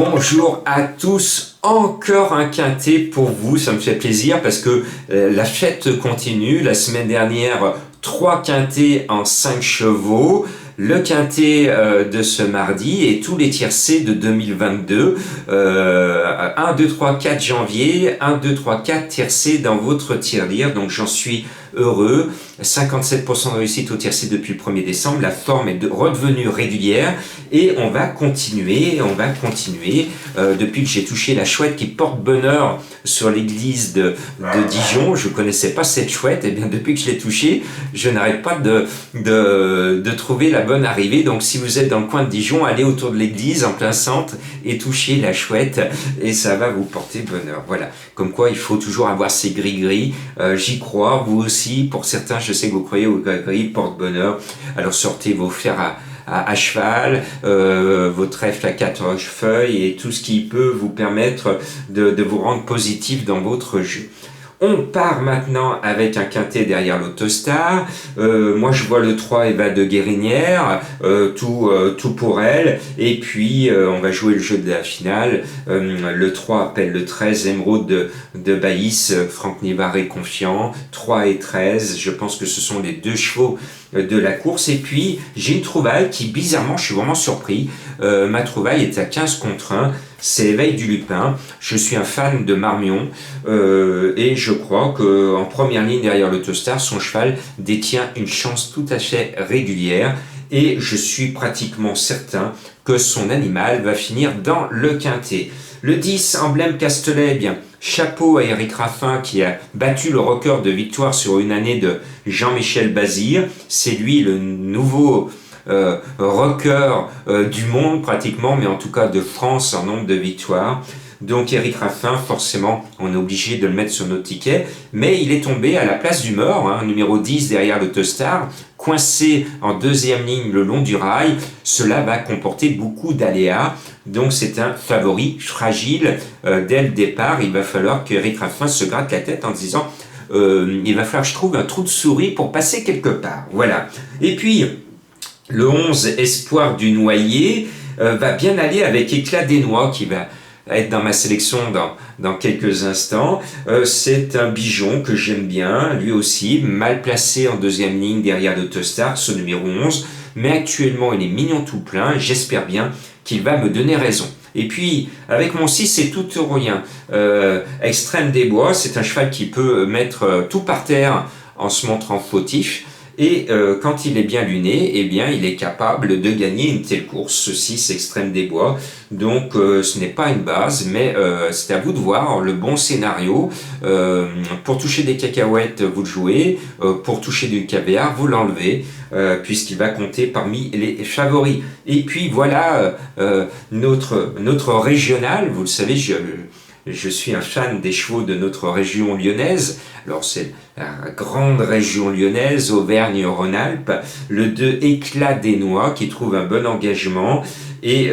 Bonjour à tous, encore un quintet pour vous, ça me fait plaisir parce que la fête continue. La semaine dernière, 3 quintets en 5 chevaux, le quintet de ce mardi et tous les tiercés de 2022, 1, 2, 3, 4 janvier, 1, 2, 3, 4 tiercés dans votre tirelire, donc j'en suis heureux. 57% de réussite au tiercé depuis le 1er décembre, la forme est redevenue régulière et on va continuer depuis que j'ai touché la chouette qui porte bonheur sur l'église de Dijon. Je connaissais pas cette chouette, et bien depuis que je l'ai touchée, je n'arrête pas de trouver la bonne arrivée. Donc si vous êtes dans le coin de Dijon, allez autour de l'église en plein centre et touchez la chouette et ça va vous porter bonheur. Voilà, comme quoi il faut toujours avoir ces gris-gris, j'y crois, vous aussi, pour certains je sais que vous croyez au gris porte-bonheur, alors sortez vos fers à cheval, vos trèfles à 4 feuilles et tout ce qui peut vous permettre de vous rendre positif dans votre jeu. On part maintenant avec un quintet derrière l'Autostar. Moi je vois le 3 Eva de Guérinière, tout pour elle. Et puis on va jouer le jeu de la finale. Le 3 appelle le 13 Émeraude de Baïs, Franck Nivard est confiant. 3 et 13, je pense que ce sont les 2 chevaux de la course. Et puis j'ai une trouvaille qui bizarrement, je suis vraiment surpris. Ma trouvaille est à 15 contre 1. C'est Éveil du Lupin. Je suis un fan de Marmion et je crois qu'en première ligne derrière l'Autostar, son cheval détient une chance tout à fait régulière et je suis pratiquement certain que son animal va finir dans le quintet. Le 10, Emblème Castelet, bien, chapeau à Éric Raffin qui a battu le record de victoire sur une année de Jean-Michel Bazir. C'est lui le nouveau rocker du monde pratiquement, mais en tout cas de France en nombre de victoires. Donc Éric Raffin, forcément, on est obligé de le mettre sur notre ticket, mais il est tombé à la place du mort, numéro 10 derrière l'Autostar, coincé en deuxième ligne le long du rail. Cela va comporter beaucoup d'aléas, donc c'est un favori fragile dès le départ. Il va falloir qu'Éric Raffin se gratte la tête en disant il va falloir que je trouve un trou de souris pour passer quelque part. Voilà. Et puis le 11, Espoir du Noyer, va bien aller avec Éclat des Noix qui va être dans ma sélection dans quelques instants. C'est un bijon que j'aime bien, lui aussi, mal placé en deuxième ligne derrière l'Autostar, ce numéro 11, mais actuellement il est mignon tout plein, j'espère bien qu'il va me donner raison. Et puis, avec mon 6, c'est tout ou rien. Extrême des Bois, c'est un cheval qui peut mettre tout par terre en se montrant fautif. Et quand il est bien luné, eh bien, il est capable de gagner une telle course. Ce 6 Extrême des Bois. Donc, ce n'est pas une base, mais c'est à vous de voir le bon scénario. Pour toucher des cacahuètes, vous le jouez. Pour toucher du caviar, vous l'enlevez, puisqu'il va compter parmi les favoris. Et puis, voilà notre régional. Vous le savez, je suis un fan des chevaux de notre région lyonnaise. Alors c'est la grande région lyonnaise, Auvergne-Rhône-Alpes. Le 2, Éclat des Noix, qui trouve un bon engagement et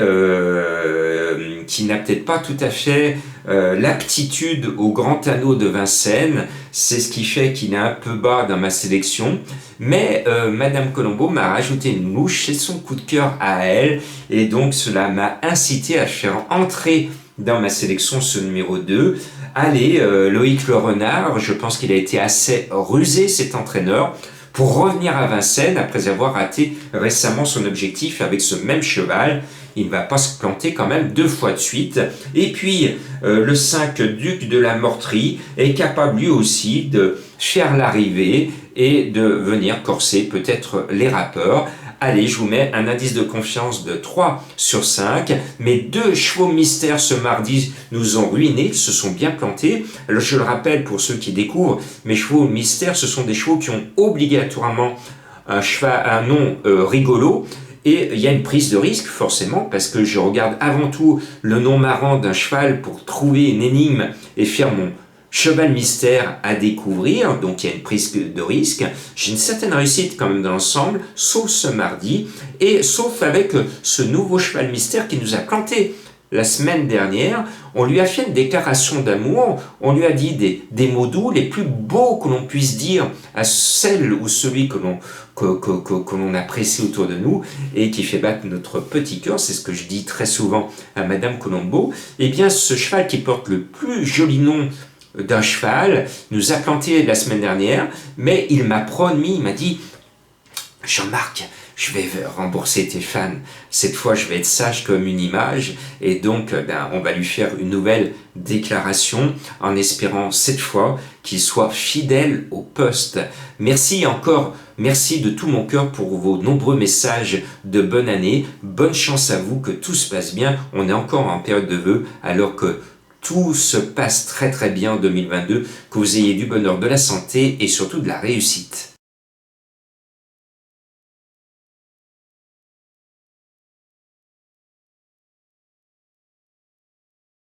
qui n'a peut-être pas tout à fait l'aptitude au grand anneau de Vincennes. C'est ce qui fait qu'il est un peu bas dans ma sélection. Mais Madame Colombo m'a rajouté une mouche, c'est son coup de cœur à elle. Et donc cela m'a incité à faire entrer dans ma sélection ce numéro 2. Allez, Loïc Le Renard, je pense qu'il a été assez rusé cet entraîneur pour revenir à Vincennes après avoir raté récemment son objectif avec ce même cheval. Il ne va pas se planter quand même 2 fois de suite. Et puis le 5 Duc de la Morterie est capable lui aussi de faire l'arrivée et de venir corser peut-être les rappeurs. Allez, je vous mets un indice de confiance de 3 sur 5. Mes 2 chevaux mystères ce mardi nous ont ruinés, ils se sont bien plantés. Alors je le rappelle pour ceux qui découvrent, mes chevaux mystères, ce sont des chevaux qui ont obligatoirement un nom rigolo. Et il y a une prise de risque forcément, parce que je regarde avant tout le nom marrant d'un cheval pour trouver une énigme et faire mon cheval mystère à découvrir, donc il y a une prise de risque. J'ai une certaine réussite quand même dans l'ensemble, sauf ce mardi, et sauf avec ce nouveau cheval mystère qui nous a planté la semaine dernière, on lui a fait une déclaration d'amour, on lui a dit des mots doux, les plus beaux que l'on puisse dire à celle ou celui que l'on apprécie autour de nous et qui fait battre notre petit cœur, c'est ce que je dis très souvent à Madame Colombo. Eh bien, ce cheval qui porte le plus joli nom d'un cheval nous a planté la semaine dernière, mais il m'a promis, il m'a dit « Jean-Marc, je vais rembourser tes fans. Cette fois, je vais être sage comme une image. » Et donc, on va lui faire une nouvelle déclaration en espérant cette fois qu'il soit fidèle au poste. Merci encore, merci de tout mon cœur pour vos nombreux messages de bonne année. Bonne chance à vous, que tout se passe bien. On est encore en période de vœux alors que tout se passe très très bien en 2022. Que vous ayez du bonheur, de la santé et surtout de la réussite.